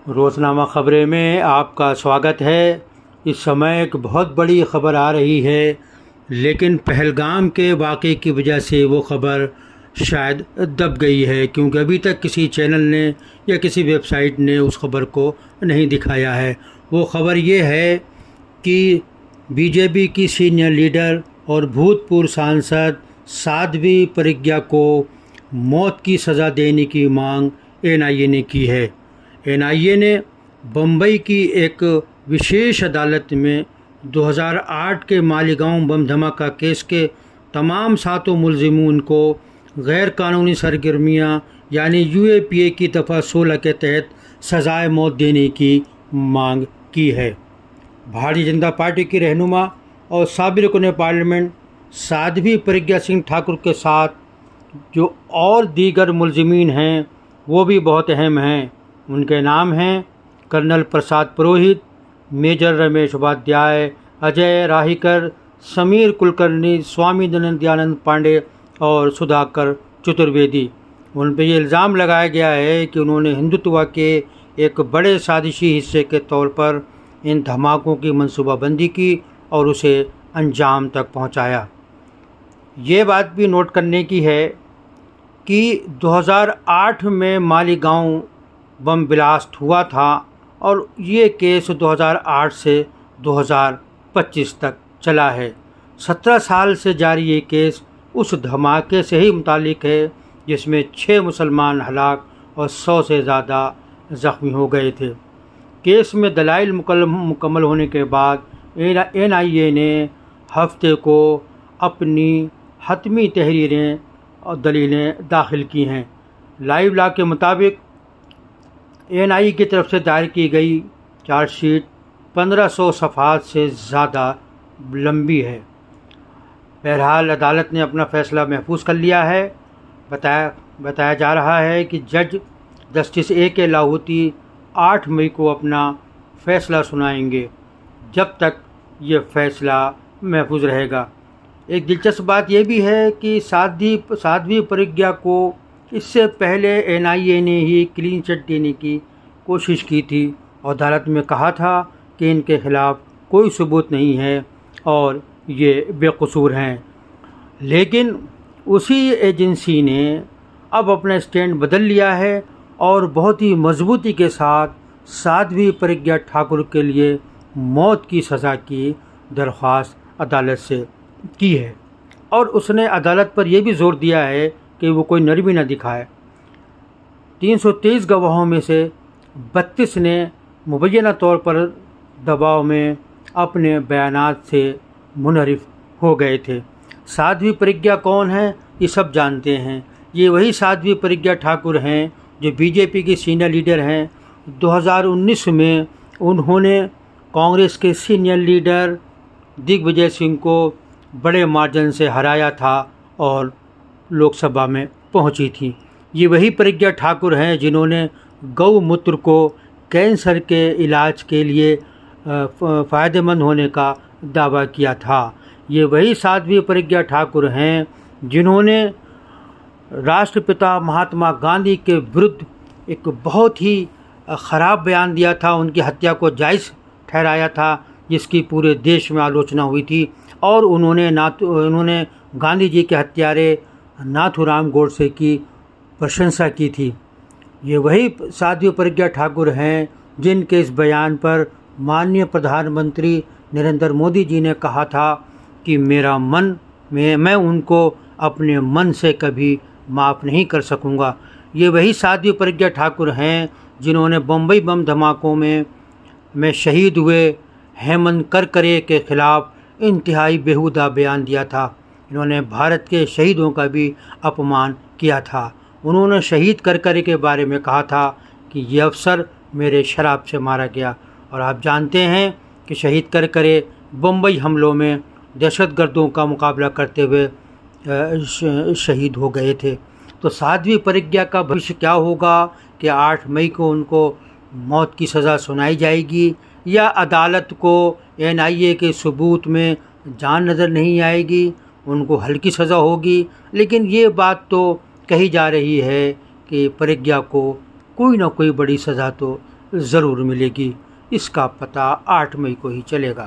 रोज़नामा ख़बरें में आपका स्वागत है। इस समय एक बहुत बड़ी ख़बर आ रही है, लेकिन पहलगाम के वाक़े की वजह से वो ख़बर शायद दब गई है, क्योंकि अभी तक किसी चैनल ने या किसी वेबसाइट ने उस ख़बर को नहीं दिखाया है। वो ख़बर ये है कि बीजेपी की सीनियर लीडर और भूतपूर्व सांसद साध्वी प्रज्ञा को मौत की सज़ा देने की मांग एनआईए ने की है। एनआईए ने बम्बई की एक विशेष अदालत में 2008 के मालीगांव बम धमाका केस के तमाम 7 मुलजिमून को गैर कानूनी सरगर्मियां यानी यूएपीए की दफ़ा 16 के तहत सज़ाए मौत देने की मांग की है। भारतीय जनता पार्टी की रहनुमा और साबिक़ रुकन पार्लियामेंट साध्वी प्रज्ञा सिंह ठाकुर के साथ जो और दीगर मुलजिमीन हैं वो भी बहुत अहम हैं। उनके नाम हैं कर्नल प्रसाद पुरोहित, मेजर रमेश उपाध्याय, अजय राहीकर, समीर कुलकर्णी, स्वामी दयानंद पांडे और सुधाकर चतुर्वेदी। उन पर यह इल्ज़ाम लगाया गया है कि उन्होंने हिंदुत्व के एक बड़े साजिशी हिस्से के तौर पर इन धमाकों की मंसूबाबंदी की और उसे अंजाम तक पहुंचाया। ये बात भी नोट करने की है कि 2008 में मालीगांव बम ब्लास्ट हुआ था और ये केस 2008 से 2025 तक चला है। 17 साल से जारी ये केस उस धमाके से ही मुतालिक है जिसमें 6 मुसलमान हलाक और 100 से ज़्यादा ज़ख्मी हो गए थे। केस में दलाइल मुकम्मल होने के बाद एनआईए ने हफ्ते को अपनी हतमी तहरीरें और दलीलें दाखिल की हैं। लाइव लॉ के मुताबिक एनआईए की तरफ से दायर की गई चार्जशीट 1500 सफ़हात से ज़्यादा लंबी है। बहरहाल अदालत ने अपना फ़ैसला महफूज कर लिया है। बताया जा रहा है कि जज जस्टिस ए.के. लाहौती 8 मई को अपना फ़ैसला सुनाएंगे। जब तक ये फ़ैसला महफूज रहेगा। एक दिलचस्प बात यह भी है कि साध्वी प्रज्ञा को इससे पहले एनआईए ने ही क्लीन चिट देने की कोशिश की थी और अदालत में कहा था कि इनके ख़िलाफ़ कोई सबूत नहीं है और ये बेकसूर हैं। लेकिन उसी एजेंसी ने अब अपना स्टैंड बदल लिया है और बहुत ही मजबूती के साथ साध्वी प्रज्ञा ठाकुर के लिए मौत की सज़ा की दरख्वास्त अदालत से की है और उसने अदालत पर यह भी जोर दिया है कि वो कोई नरमी न दिखाए। 323 गवाहों में से 32 ने मुबैना तौर पर दबाव में अपने बयानात से मुनहरिफ हो गए थे। साध्वी प्रज्ञा कौन है ये सब जानते हैं। ये वही साध्वी प्रज्ञा ठाकुर हैं जो बीजेपी की सीनियर लीडर हैं। 2019 में उन्होंने कांग्रेस के सीनियर लीडर दिग्विजय सिंह को बड़े मार्जिन से हराया था और लोकसभा में पहुंची थी। ये वही प्रज्ञा ठाकुर हैं जिन्होंने गौमूत्र को कैंसर के इलाज के लिए फ़ायदेमंद होने का दावा किया था। ये वही साध्वी प्रज्ञा ठाकुर हैं जिन्होंने राष्ट्रपिता महात्मा गांधी के विरुद्ध एक बहुत ही ख़राब बयान दिया था, उनकी हत्या को जायज़ ठहराया था, जिसकी पूरे देश में आलोचना हुई थी। और उन्होंने गांधी जी के हत्यारे नाथूराम गोडसे की प्रशंसा की थी। ये वही साध्वी प्रज्ञा ठाकुर हैं जिनके इस बयान पर माननीय प्रधानमंत्री नरेंद्र मोदी जी ने कहा था कि मैं उनको अपने मन से कभी माफ़ नहीं कर सकूंगा। ये वही साध्वी प्रज्ञा ठाकुर हैं जिन्होंने बम्बई बम धमाकों में शहीद हुए हेमंत करकरे के ख़िलाफ़ इंतहाई बेहुदा बयान दिया था। इन्होंने भारत के शहीदों का भी अपमान किया था। उन्होंने शहीद करकरे के बारे में कहा था कि ये अफसर मेरे शराब से मारा गया। और आप जानते हैं कि शहीद करकरे बम्बई हमलों में दहशतगर्दों का मुकाबला करते हुए शहीद हो गए थे। तो साध्वी प्रज्ञा का भविष्य क्या होगा कि 8 मई को उनको मौत की सज़ा सुनाई जाएगी या अदालत को एनआईए के सबूत में जान नज़र नहीं आएगी, उनको हल्की सज़ा होगी। लेकिन ये बात तो कही जा रही है कि प्रज्ञा को कोई ना कोई बड़ी सज़ा तो ज़रूर मिलेगी। इसका पता 8 मई को ही चलेगा।